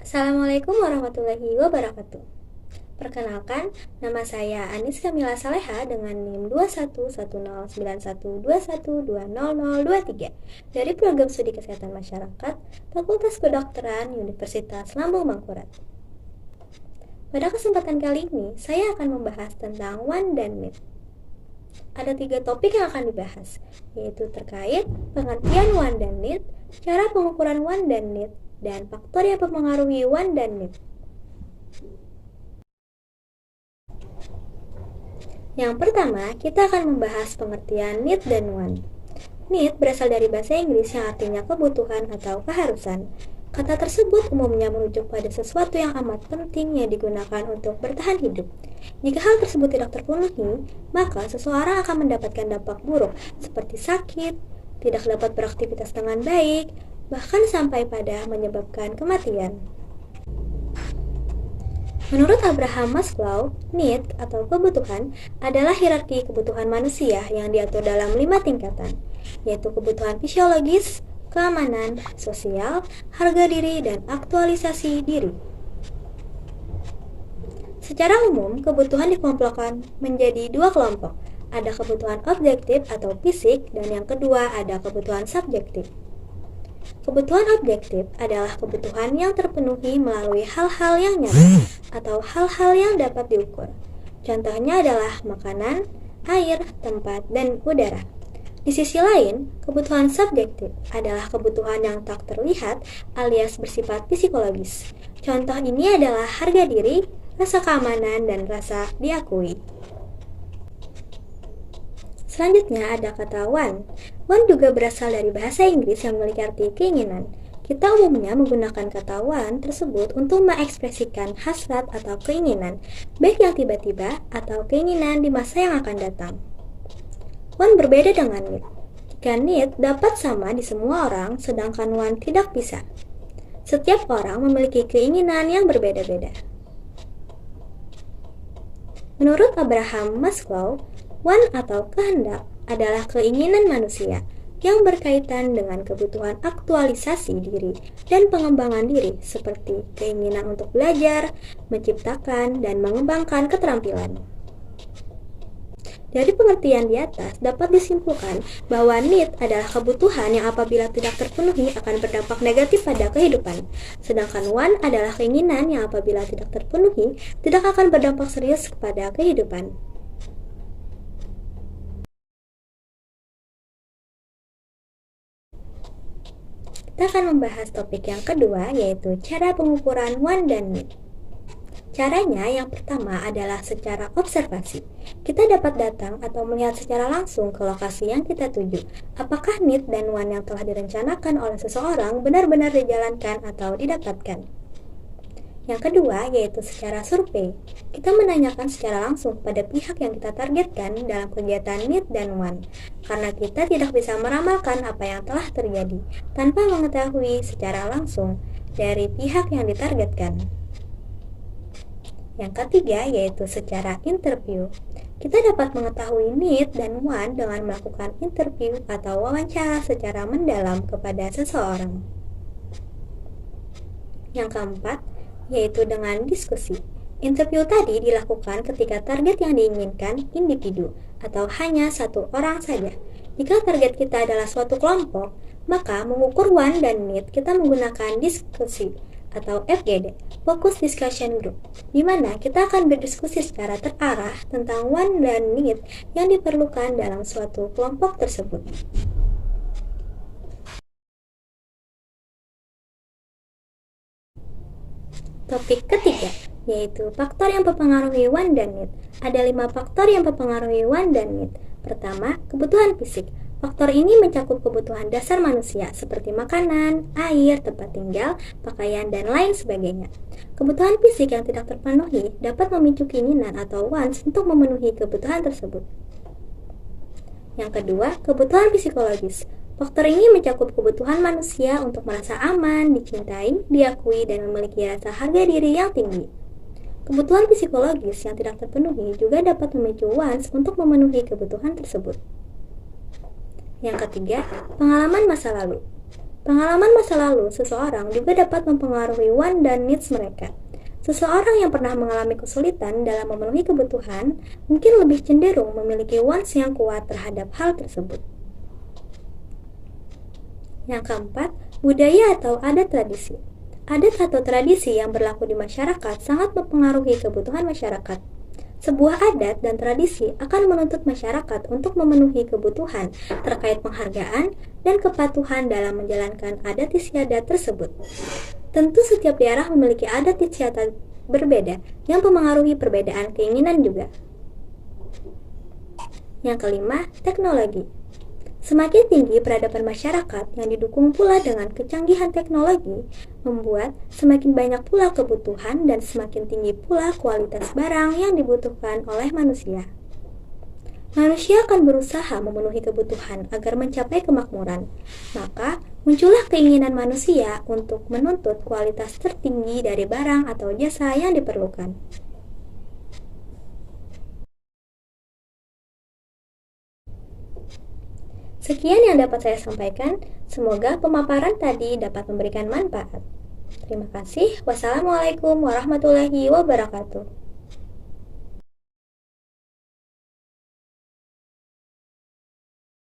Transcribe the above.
Assalamualaikum warahmatullahi wabarakatuh. Perkenalkan, nama saya Anis Kamila Saleha dengan NIM 21109121202023 dari Program Studi Kesehatan Masyarakat Fakultas Kedokteran Universitas Lambung Mangkurat. Pada kesempatan kali ini, saya akan membahas tentang WAN dan NIT. Ada 3 topik yang akan dibahas, yaitu terkait pengertian WAN dan NIT, cara pengukuran WAN dan NIT, dan faktor yang mempengaruhi WAN dan NIT. Yang pertama, kita akan membahas pengertian need dan want. Need berasal dari bahasa Inggris yang artinya kebutuhan atau keharusan. Kata tersebut umumnya merujuk pada sesuatu yang amat penting yang digunakan untuk bertahan hidup. Jika hal tersebut tidak terpenuhi, maka seseorang akan mendapatkan dampak buruk seperti sakit, tidak dapat beraktivitas dengan baik, bahkan sampai pada menyebabkan kematian. Menurut Abraham Maslow, need atau kebutuhan adalah hierarki kebutuhan manusia yang diatur dalam 5 tingkatan, yaitu kebutuhan fisiologis, keamanan, sosial, harga diri, dan aktualisasi diri. Secara umum, kebutuhan dikelompokkan menjadi 2 kelompok. Ada kebutuhan objektif atau fisik, dan yang kedua ada kebutuhan subjektif. Kebutuhan objektif adalah kebutuhan yang terpenuhi melalui hal-hal yang nyata atau hal-hal yang dapat diukur. Contohnya adalah makanan, air, tempat, dan udara. Di sisi lain, kebutuhan subjektif adalah kebutuhan yang tak terlihat alias bersifat psikologis. Contoh ini adalah harga diri, rasa keamanan, dan rasa diakui. Selanjutnya ada kata want. Want juga berasal dari bahasa Inggris yang memiliki arti keinginan. Kita umumnya menggunakan kata want tersebut untuk mengekspresikan hasrat atau keinginan, baik yang tiba-tiba atau keinginan di masa yang akan datang. Want berbeda dengan need. Jika need dapat sama di semua orang, sedangkan want tidak bisa. Setiap orang memiliki keinginan yang berbeda-beda. Menurut Abraham Maslow, want atau kehendak adalah keinginan manusia yang berkaitan dengan kebutuhan aktualisasi diri dan pengembangan diri seperti keinginan untuk belajar, menciptakan, dan mengembangkan keterampilan. Dari pengertian di atas dapat disimpulkan bahwa need adalah kebutuhan yang apabila tidak terpenuhi akan berdampak negatif pada kehidupan, sedangkan want adalah keinginan yang apabila tidak terpenuhi tidak akan berdampak serius kepada kehidupan. Kita akan membahas topik yang kedua, yaitu cara pengukuran want dan need. Caranya yang pertama adalah secara observasi. Kita dapat datang atau melihat secara langsung ke lokasi yang kita tuju. Apakah need dan want yang telah direncanakan oleh seseorang benar-benar dijalankan atau didapatkan. Yang kedua yaitu secara survei. Kita menanyakan secara langsung pada pihak yang kita targetkan dalam kegiatan need dan want, karena kita tidak bisa meramalkan apa yang telah terjadi tanpa mengetahui secara langsung dari pihak yang ditargetkan. Yang ketiga yaitu secara interview. Kita dapat mengetahui need dan want dengan melakukan interview atau wawancara secara mendalam kepada seseorang. Yang keempat yaitu dengan diskusi. Interview tadi dilakukan ketika target yang diinginkan individu atau hanya satu orang saja. Jika target kita adalah suatu kelompok, maka mengukur want dan need kita menggunakan diskusi atau FGD, Focus Discussion Group, di mana kita akan berdiskusi secara terarah tentang want dan need yang diperlukan dalam suatu kelompok tersebut. Topik ketiga, yaitu faktor yang mempengaruhi want dan need. Ada 5 faktor yang mempengaruhi want dan need. Pertama, kebutuhan fisik. Faktor ini mencakup kebutuhan dasar manusia seperti makanan, air, tempat tinggal, pakaian, dan lain sebagainya. Kebutuhan fisik yang tidak terpenuhi dapat memicu keinginan atau wants untuk memenuhi kebutuhan tersebut. Yang kedua, kebutuhan psikologis. Faktor ini mencakup kebutuhan manusia untuk merasa aman, dicintai, diakui, dan memiliki rasa harga diri yang tinggi. Kebutuhan psikologis yang tidak terpenuhi juga dapat memicu wants untuk memenuhi kebutuhan tersebut. Yang ketiga, pengalaman masa lalu. Pengalaman masa lalu seseorang juga dapat mempengaruhi want dan needs mereka. Seseorang yang pernah mengalami kesulitan dalam memenuhi kebutuhan mungkin lebih cenderung memiliki wants yang kuat terhadap hal tersebut. Yang keempat, budaya atau adat tradisi. Adat atau tradisi yang berlaku di masyarakat sangat mempengaruhi kebutuhan masyarakat. Sebuah adat dan tradisi akan menuntut masyarakat untuk memenuhi kebutuhan terkait penghargaan dan kepatuhan dalam menjalankan adat istiadat tersebut. Tentu setiap daerah memiliki adat istiadat berbeda yang mempengaruhi perbedaan keinginan juga. Yang kelima, teknologi. Semakin tinggi peradaban masyarakat yang didukung pula dengan kecanggihan teknologi, membuat semakin banyak pula kebutuhan dan semakin tinggi pula kualitas barang yang dibutuhkan oleh manusia. Manusia akan berusaha memenuhi kebutuhan agar mencapai kemakmuran, maka muncullah keinginan manusia untuk menuntut kualitas tertinggi dari barang atau jasa yang diperlukan. Sekian yang dapat saya sampaikan, semoga pemaparan tadi dapat memberikan manfaat. Terima kasih. Wassalamualaikum warahmatullahi wabarakatuh.